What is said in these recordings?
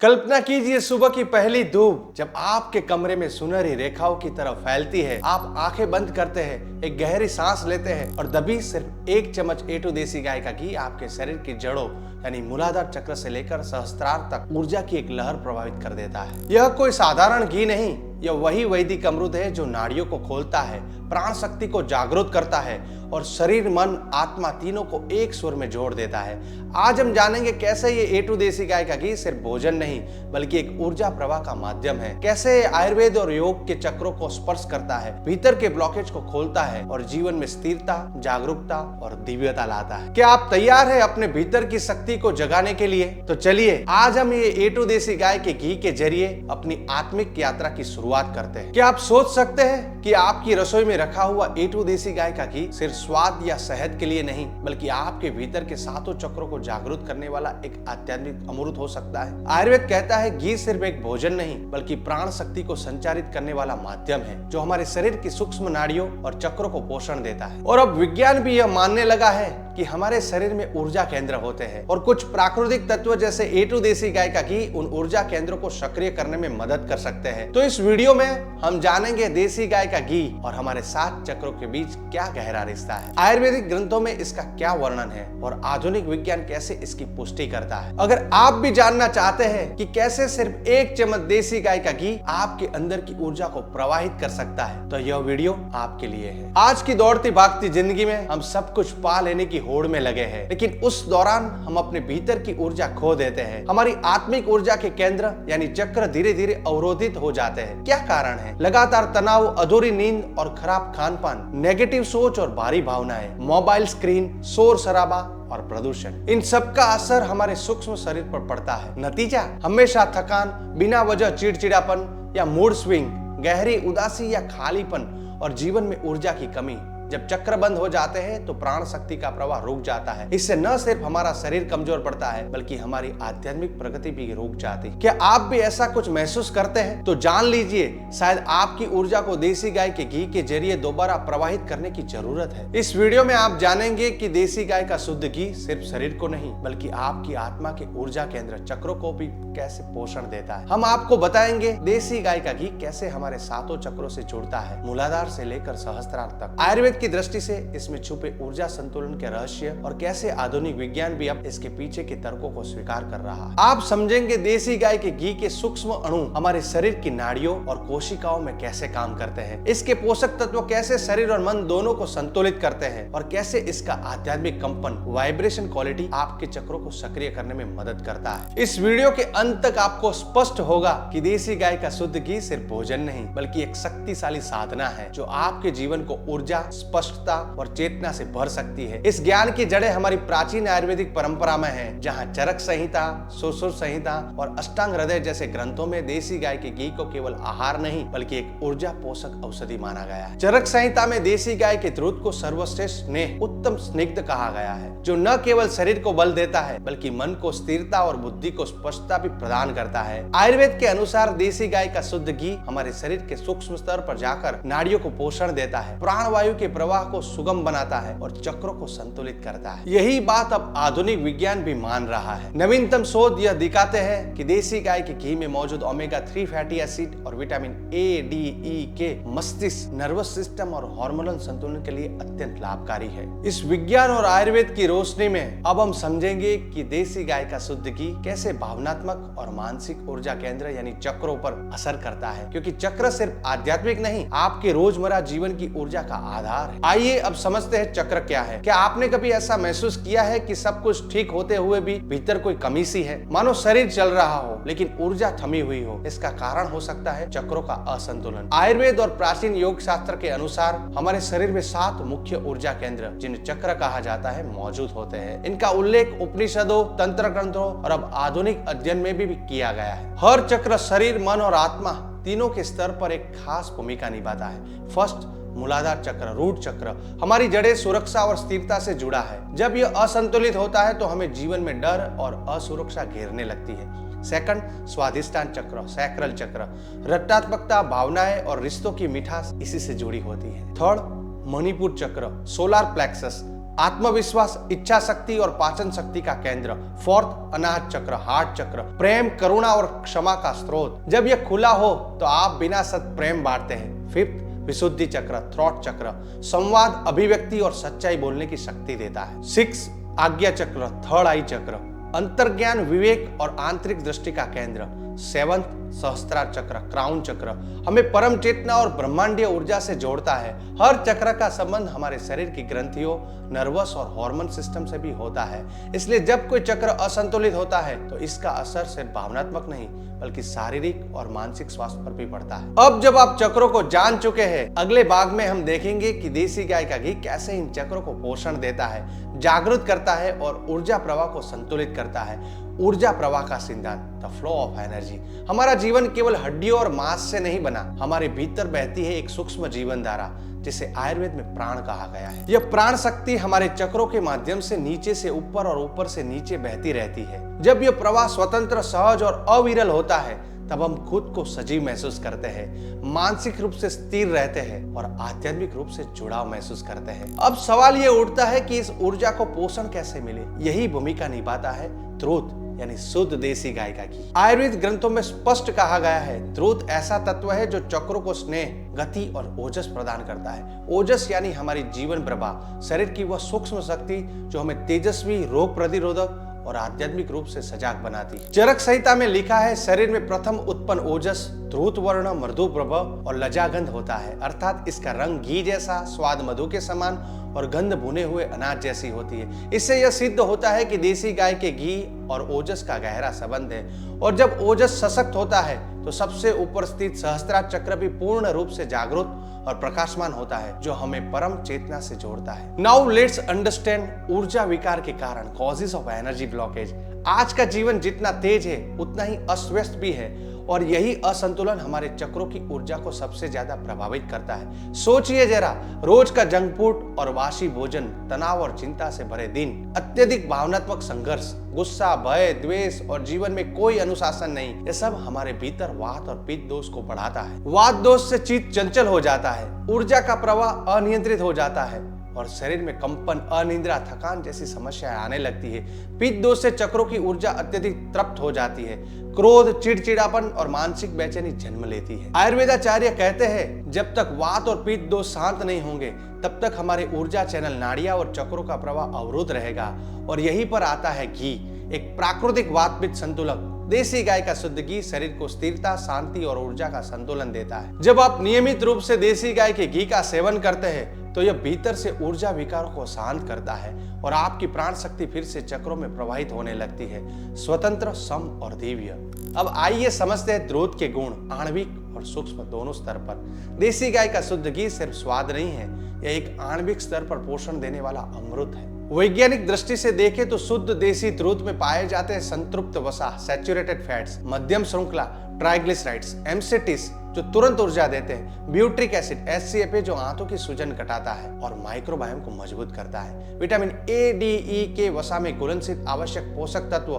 कल्पना कीजिए सुबह की पहली धूप जब आपके कमरे में सुनहरी रेखाओं की तरफ फैलती है। आप आंखें बंद करते हैं, एक गहरी सांस लेते हैं और तभी सिर्फ एक चम्मच A2 देसी गाय का घी आपके शरीर की जड़ों यानी मूलाधार चक्र से लेकर सहस्त्रार तक ऊर्जा की एक लहर प्रभावित कर देता है। यह कोई साधारण घी नहीं, यह वही वैदिक अमृत है जो नाड़ियों को खोलता है, प्राण शक्ति को जागृत करता है और शरीर मन आत्मा तीनों को एक सुर में जोड़ देता है। आज हम जानेंगे कैसे ये A2 देसी गाय का घी सिर्फ भोजन नहीं बल्कि एक ऊर्जा प्रवाह का माध्यम है, कैसे आयुर्वेद और योग के चक्रों को स्पर्श करता है, भीतर के ब्लॉकेज को खोलता है और जीवन में स्थिरता, जागरूकता और दिव्यता लाता है। क्या आप तैयार हैं अपने भीतर की शक्ति को जगाने के लिए? तो चलिए आज हम ये A2 देसी गाय के घी के जरिए अपनी आत्मिक यात्रा की शुरुआत करते हैं। क्या आप सोच सकते हैं कि आपकी रसोई में रखा हुआ A2 देसी गाय का घी सिर्फ स्वाद या सेहत के लिए नहीं बल्कि आपके भीतर के सातों चक्रों को जागरूक करने वाला एक आध्यात्मिक अमृत हो सकता है। आयुर्वेद कहता है घी सिर्फ एक भोजन नहीं बल्कि प्राण शक्ति को संचारित करने वाला माध्यम है जो हमारे शरीर की सूक्ष्म नाड़ियों और चक्रों को पोषण देता है। और अब विज्ञान भी यह मानने लगा है कि हमारे शरीर में ऊर्जा केंद्र होते हैं और कुछ प्राकृतिक तत्व जैसे A2 देसी गाय का घी उन ऊर्जा केंद्रों को सक्रिय करने में मदद कर सकते हैं। तो इस वीडियो में हम जानेंगे देसी गाय का घी और हमारे 7 चक्रों के बीच क्या गहरा रिश्ता है, आयुर्वेदिक ग्रंथों में इसका क्या वर्णन है और आधुनिक विज्ञान कैसे इसकी पुष्टि करता है। अगर आप भी जानना चाहते हैं कि कैसे सिर्फ एक चम्मच देसी गाय का घी आपके अंदर की ऊर्जा को प्रवाहित कर सकता है तो यह वीडियो आपके लिए है। आज की दौड़ती भागती जिंदगी में हम सब कुछ पा लेने की होड़ में लगे हैं, लेकिन उस दौरान हम अपने भीतर की ऊर्जा खो देते हैं। हमारी आत्मिक ऊर्जा के केंद्र यानी चक्र धीरे धीरे अवरोधित हो जाते हैं। क्या कारण है? लगातार तनाव, अधूरी नींद और खराब खान पान, नेगेटिव सोच और भारी भावनाएं, मोबाइल स्क्रीन, शोर शराबा और प्रदूषण, इन सब का असर हमारे सूक्ष्म शरीर पर पड़ता है। नतीजा हमेशा थकान, बिना वजह चिड़चिड़ापन या मूड स्विंग, गहरी उदासी या खालीपन और जीवन में ऊर्जा की कमी। जब चक्र बंद हो जाते हैं तो प्राण शक्ति का प्रवाह रुक जाता है। इससे न सिर्फ हमारा शरीर कमजोर पड़ता है बल्कि हमारी आध्यात्मिक प्रगति भी रुक जाती। क्या आप भी ऐसा कुछ महसूस करते हैं? तो जान लीजिए शायद आपकी ऊर्जा को देसी गाय के घी के जरिए दोबारा प्रवाहित करने की जरूरत है। इस वीडियो में आप जानेंगे कि देसी गाय का शुद्ध घी सिर्फ शरीर को नहीं बल्कि आपकी आत्मा के ऊर्जा केंद्र चक्रों को भी कैसे पोषण देता है। हम आपको बताएंगे देसी गाय का घी कैसे हमारे सातों चक्रों से जुड़ता है, मूलाधार से लेकर सहस्त्रार तक। आयुर्वेद की दृष्टि से इसमें छुपे ऊर्जा संतुलन के रहस्य और कैसे आधुनिक विज्ञान भी अब इसके पीछे के तर्कों को स्वीकार कर रहा है। आप समझेंगे देसी गाय के घी के सूक्ष्म अणु हमारे शरीर की नाड़ियों और कोशिकाओं में कैसे काम करते हैं, इसके पोषक तत्व कैसे शरीर और मन दोनों को संतुलित करते हैं और कैसे इसका आध्यात्मिक कंपन, वाइब्रेशन क्वालिटी आपके चक्रों को सक्रिय करने में मदद करता है। इस वीडियो के अंत तक आपको स्पष्ट होगा कि देसी गाय का शुद्ध घी सिर्फ भोजन नहीं बल्कि एक शक्तिशाली साधना है जो आपके जीवन को ऊर्जा, स्पष्टता और चेतना से भर सकती है। इस ज्ञान की जड़ें हमारी प्राचीन आयुर्वेदिक परंपरा में हैं, जहां चरक संहिता, सुश्रुत संहिता और अष्टांग हृदय जैसे ग्रंथों में देसी गाय के घी को केवल आहार नहीं बल्कि एक ऊर्जा पोषक औषधि माना गया है। चरक संहिता में देसी गाय के दूध को सर्वश्रेष्ठ स्नेह, उत्तम स्निग्ध कहा गया है जो न केवल शरीर को बल देता है बल्कि मन को स्थिरता और बुद्धि को स्पष्टता भी प्रदान करता है। आयुर्वेद के अनुसार देसी गाय का शुद्ध घी हमारे शरीर के सूक्ष्म स्तर पर जाकर नाड़ियों को पोषण देता है, प्राणवायु के प्रवाह को सुगम बनाता है और चक्रों को संतुलित करता है। यही बात अब आधुनिक विज्ञान भी मान रहा है। नवीनतम शोध यह दिखाते हैं कि देसी गाय के घी में मौजूद ओमेगा 3 फैटी एसिड और विटामिन A, D, E के मस्तिष्क, नर्वस सिस्टम और हार्मोनल संतुलन के लिए अत्यंत लाभकारी है। इस विज्ञान और आयुर्वेद की रोशनी में अब हम समझेंगे कि देसी गाय का शुद्ध घी कैसे भावनात्मक और मानसिक ऊर्जा केंद्र यानी चक्रों पर असर करता है, क्योंकि चक्र सिर्फ आध्यात्मिक नहीं आपके रोजमर्रा जीवन की ऊर्जा का आधार है। आइए अब समझते हैं चक्र क्या है। क्या आपने कभी ऐसा महसूस किया है कि सब कुछ ठीक होते हुए भी भीतर कोई कमी सी है, मानो शरीर चल रहा हो लेकिन ऊर्जा थमी हुई हो? इसका कारण हो सकता है चक्रों का असंतुलन। आयुर्वेद और प्राचीन योग शास्त्र के अनुसार हमारे शरीर में 7 मुख्य ऊर्जा केंद्र जिन्हें चक्र कहा जाता है मौजूद होते हैं। इनका उल्लेख उपनिषदों, तंत्र ग्रंथों और अब आधुनिक अध्ययन में भी किया गया है। हर चक्र शरीर, मन और आत्मा तीनों के स्तर पर एक खास भूमिका निभाता है। फर्स्ट, मूलाधार चक्र, रूट चक्र, हमारी जड़ें, सुरक्षा और स्थिरता से जुड़ा है। जब यह असंतुलित होता है तो हमें जीवन में डर और असुरक्षा घेरने लगती है। सेकंड, स्वाधिष्ठान चक्र, सैक्रल चक्र, रचनात्मकता, भावनाएं और रिश्तों की मिठास इसी से जुड़ी होती है। थर्ड, मणिपुर चक्र, सोलार प्लेक्सस, आत्मविश्वास, इच्छा शक्ति और पाचन शक्ति का केंद्र। फोर्थ, अनाहत चक्र, हार्ट चक्र, प्रेम, करुणा और क्षमा का स्रोत। जब यह खुला हो तो आप बिना शर्त प्रेम बांटते हैं। फिफ्थ, विशुद्धि चक्र, थ्रॉट चक्र, संवाद, अभिव्यक्ति और सच्चाई बोलने की शक्ति देता है। सिक्स, आज्ञा चक्र, थर्ड आई चक्र, अंतर्ज्ञान, विवेक और आंतरिक दृष्टि का केंद्र। सेवंथ, सहस्त्रार चक्र, क्राउन चक्र, हमें परम चेतना और ब्रह्मांडीय ऊर्जा से जोड़ता है। हर चक्र का संबंध हमारे शरीर की ग्रंथियों, नर्वस और हार्मोन सिस्टम से भी होता है। इसलिए जब कोई चक्र असंतुलित होता है तो इसका असर सिर्फ भावनात्मक नहीं बल्कि शारीरिक और मानसिक स्वास्थ्य पर भी पड़ता है। अब जब आप चक्रों को जान चुके हैं, अगले भाग में हम देखेंगे कि देसी गाय का घी कैसे इन चक्रों को पोषण देता है, जागृत करता है और ऊर्जा प्रवाह को संतुलित करता है। ऊर्जा प्रवाह का सिद्धांत, द फ्लो ऑफ एनर्जी। हमारा जीवन केवल हड्डियों और मांस से नहीं बना, हमारे भीतर बहती है एक सूक्ष्म जीवन धारा जिसे आयुर्वेद में प्राण कहा गया है। यह प्राण शक्ति हमारे चक्रों के माध्यम से नीचे से ऊपर और ऊपर से नीचे बहती रहती है। जब यह प्रवाह स्वतंत्र, सहज और अविरल होता है तब हम खुद को सजीव महसूस करते हैं, मानसिक रूप से स्थिर रहते हैं और आध्यात्मिक रूप से जुड़ाव महसूस करते हैं। अब सवाल यह उठता है कि इस ऊर्जा को पोषण कैसे मिले। यही भूमिका निभाता है द्रुत यानी शुद्ध देसी गाय का घी। आयुर्वेद ग्रंथों में स्पष्ट कहा गया है, द्रुत ऐसा तत्व है जो चक्रों को स्नेह, गति और ओजस प्रदान करता है। ओजस यानी हमारी जीवन प्रवाह, शरीर की वह सूक्ष्म शक्ति जो हमें तेजस्वी, रोग प्रतिरोधक और आध्यात्मिक रूप से सजाग बनाती है। चरक संहिता में लिखा है, शरीर में प्रथम उत्पन्न ओजस ध्रुत वर्ण, मृदु प्रभव और लजागंध होता है, अर्थात इसका रंग घी जैसा, स्वाद मधु के समान और गंध भुने हुए अनाज जैसी होती है। इससे यह सिद्ध होता है कि देसी गाय के घी और ओजस का गहरा संबंध है। और जब ओजस सशक्त होता है तो सबसे ऊपर स्थित सहस्त्रार चक्र भी पूर्ण रूप से जागरूक और प्रकाशमान होता है, जो हमें परम चेतना से जोड़ता है। नाउ लेट्स अंडरस्टैंड ऊर्जा विकार के कारण, कॉजेज ऑफ एनर्जी ब्लॉकेज। आज का जीवन जितना तेज है उतना ही अस्त भी है और यही असंतुलन हमारे चक्रों की ऊर्जा को सबसे ज्यादा प्रभावित करता है। सोचिए जरा, रोज का जंक फूड और वासी भोजन, तनाव और चिंता से भरे दिन, अत्यधिक भावनात्मक संघर्ष, गुस्सा, भय, द्वेष और जीवन में कोई अनुशासन नहीं, ये सब हमारे भीतर वात और पित्त दोष को बढ़ाता है। वात दोष से चित्त चंचल हो जाता है, ऊर्जा का प्रवाह अनियंत्रित हो जाता है और शरीर में कंपन, अनिद्रा, थकान जैसी समस्याएं आने लगती है। पित्त दोष से चक्रों की ऊर्जा अत्यधिक तृप्त हो जाती है, क्रोध, चिड़चिड़ापन और मानसिक बेचैनी जन्म लेती है। आयुर्वेदाचार्य कहते हैं, जब तक वात और पित्त दोष शांत नहीं होंगे तब तक हमारे ऊर्जा चैनल, नाड़ियां और चक्रों का प्रवाह अवरुद्ध रहेगा। और यहीं पर आता है घी, एक प्राकृतिक वात पित्त संतुलक। देसी गाय का शुद्ध घी शरीर को स्थिरता, शांति और ऊर्जा का संतुलन देता है। जब आप नियमित रूप से देसी गाय के घी का सेवन करते हैं तो यह भीतर से ऊर्जा विकारों को शांत करता है और आपकी प्राण शक्ति फिर से चक्रों में प्रवाहित होने लगती है, स्वतंत्र, सम और दिव्य। अब आइए समझते हैं द्रुत के गुण, आणविक और सूक्ष्म दोनों स्तर पर। देसी गाय का शुद्ध घी सिर्फ स्वाद नहीं है, यह एक आणविक स्तर पर पोषण देने वाला अमृत है। वैज्ञानिक दृष्टि से देखें तो शुद्ध देसी द्रुत में पाए जाते हैं संतृप्त वसा, सैचुरेटेड फैट्स, मध्यम श्रृंखला ट्राइग्लिसराइड्स, एमसेटिस जो तुरंत ऊर्जा देते हैं, ब्यूट्रिक एसिड HCFA जो आंतों की सूजन घटाता है और माइक्रोबायोम को मजबूत करता है, विटामिन A, D, E के वसा में घुलनशील आवश्यक पोषक तत्व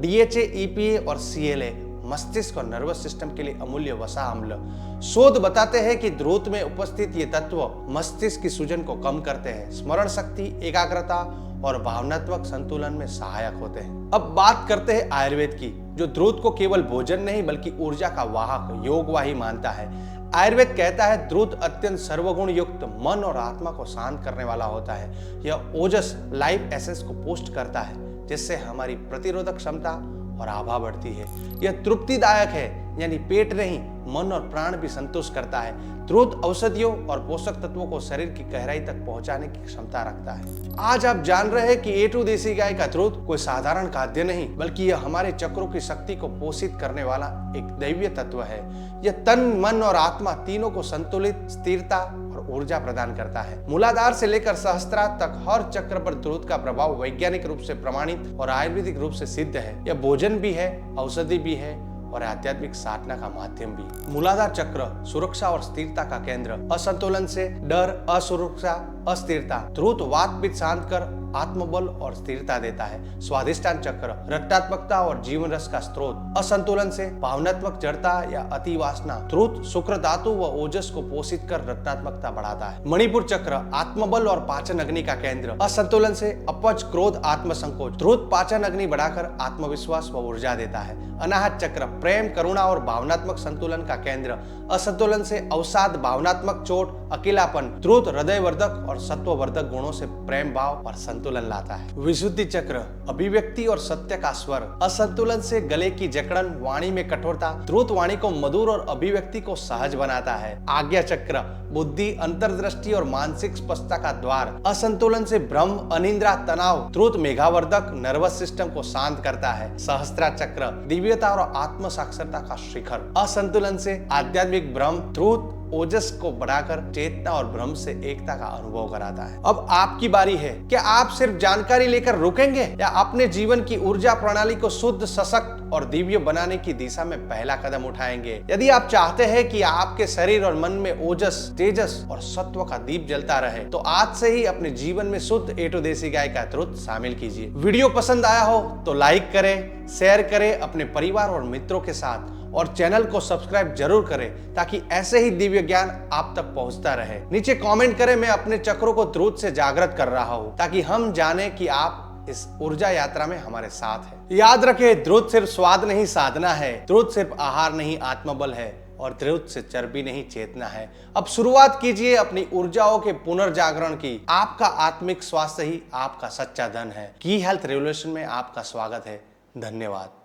DHA, EPA और CLA मस्तिष्क और नर्वस सिस्टम के लिए अमूल्य वसा अम्ल। शोध बताते हैं कि द्रुत में उपस्थित ये तत्व मस्तिष्क की सूजन को कम करते हैं, स्मरण शक्ति, एकाग्रता और भावनात्मक संतुलन में सहायक होते हैं। अब बात करते हैं आयुर्वेद की, जो द्रुत को केवल भोजन नहीं बल्कि ऊर्जा का वाहक, योगवाही मानता है। आयुर्वेद कहता है द्रुत अत्यंत सर्वगुण युक्त, मन और आत्मा को शांत करने वाला होता है। यह ओजस, लाइफ एसेंस को पोस्ट करता है जिससे हमारी प्रतिरोधक क्षमता और आभा बढ़ती है। यह तृप्तिदायक है, यानी पेट नहीं मन और प्राण भी संतुष्ट करता है। द्रुत औषधियों और पोषक तत्वों को शरीर की गहराई तक पहुंचाने की क्षमता रखता है। आज आप जान रहे हैं कि A2 देसी गाय का द्रुत कोई साधारण खाद्य नहीं बल्कि यह हमारे चक्रों की शक्ति को पोषित करने वाला एक दैवीय तत्व है। यह तन, मन और आत्मा तीनों को संतुलित, स्थिरता और ऊर्जा प्रदान करता है। मूलाधार से लेकर सहस्त्रार तक हर चक्र पर द्रुत का प्रभाव वैज्ञानिक रूप से प्रमाणित और आयुर्वेदिक रूप से सिद्ध है। यह भोजन भी है, औषधि भी है और आध्यात्मिक साधना का माध्यम भी। मूलाधार चक्र सुरक्षा और स्थिरता का केंद्र, असंतुलन से डर, असुरक्षा अस्थिरता। ध्रुत वात पित्त शांत कर आत्मबल और स्थिरता देता है। स्वादिष्टान चक्र रचनात्मकता और जीवन रस का स्रोत। असंतुलन से भावनात्मक जड़ता या अति वासना। ध्रुत शुक्र धातु व ओजस को पोषित कर रचनात्मकता बढ़ाता है। मणिपुर चक्र आत्मबल और पाचन अग्नि का केंद्र। असंतुलन से अपच क्रोध आत्मसंकोच। ध्रुत पाचन अग्नि बढ़ाकर आत्मविश्वास व ऊर्जा देता है। अनाहत चक्र प्रेम करुणा और भावनात्मक संतुलन का केंद्र। असंतुलन से अवसाद भावनात्मक चोट अकेलापन। ध्रुत हृदयवर्धक और सत्ववर्धक गुणों से प्रेम भाव और संतुलन लाता है। विशुद्धि चक्र अभिव्यक्ति और सत्य का स्वर। असंतुलन से गले की जकड़न वाणी में कठोरता। ध्रुत वाणी को मधुर और अभिव्यक्ति को सहज बनाता है। आज्ञा चक्र बुद्धि अंतर्दृष्टि और मानसिक स्पष्टता का द्वार। असंतुलन से भ्रम अनिद्रा तनाव। ध्रुत मेघावर्धक नर्वस सिस्टम को शांत करता है। सहस्त्रा चक्र दिव्यता और आत्म साक्षरता का शिखर। असंतुलन से आध्यात्मिक भ्रम। ध्रुत ओजस को बढ़ाकर चेतना और भ्रम से एकता का अनुभव कराता है। अब आपकी बारी है। क्या आप सिर्फ जानकारी लेकर रुकेंगे या अपने जीवन की ऊर्जा प्रणाली को शुद्ध सशक्त और दिव्य बनाने की दिशा में पहला कदम उठाएंगे? यदि आप चाहते हैं कि आपके शरीर और मन में ओजस तेजस और सत्व का दीप जलता रहे तो आज से ही अपने जीवन में शुद्ध ए टू देसी गाय का ध्रुत शामिल कीजिए। वीडियो पसंद आया हो तो लाइक करें, शेयर करें अपने परिवार और मित्रों के साथ और चैनल को सब्सक्राइब जरूर करें ताकि ऐसे ही दिव्य ज्ञान आप तक पहुंचता रहे। नीचे कमेंट करें मैं अपने चक्रों को ध्रुत से जागृत कर रहा हूं ताकि हम जाने कि आप इस ऊर्जा यात्रा में हमारे साथ हैं। याद रखें, ध्रुत सिर्फ स्वाद नहीं साधना है। ध्रुत सिर्फ आहार नहीं आत्मबल है और ध्रुत से चर्बी नहीं चेतना है। अब शुरुआत कीजिए अपनी ऊर्जाओं के पुनर्जागरण की। आपका आत्मिक स्वास्थ्य ही आपका सच्चा धन है। की हेल्थ रेवोल्यूशन में आपका स्वागत है। धन्यवाद।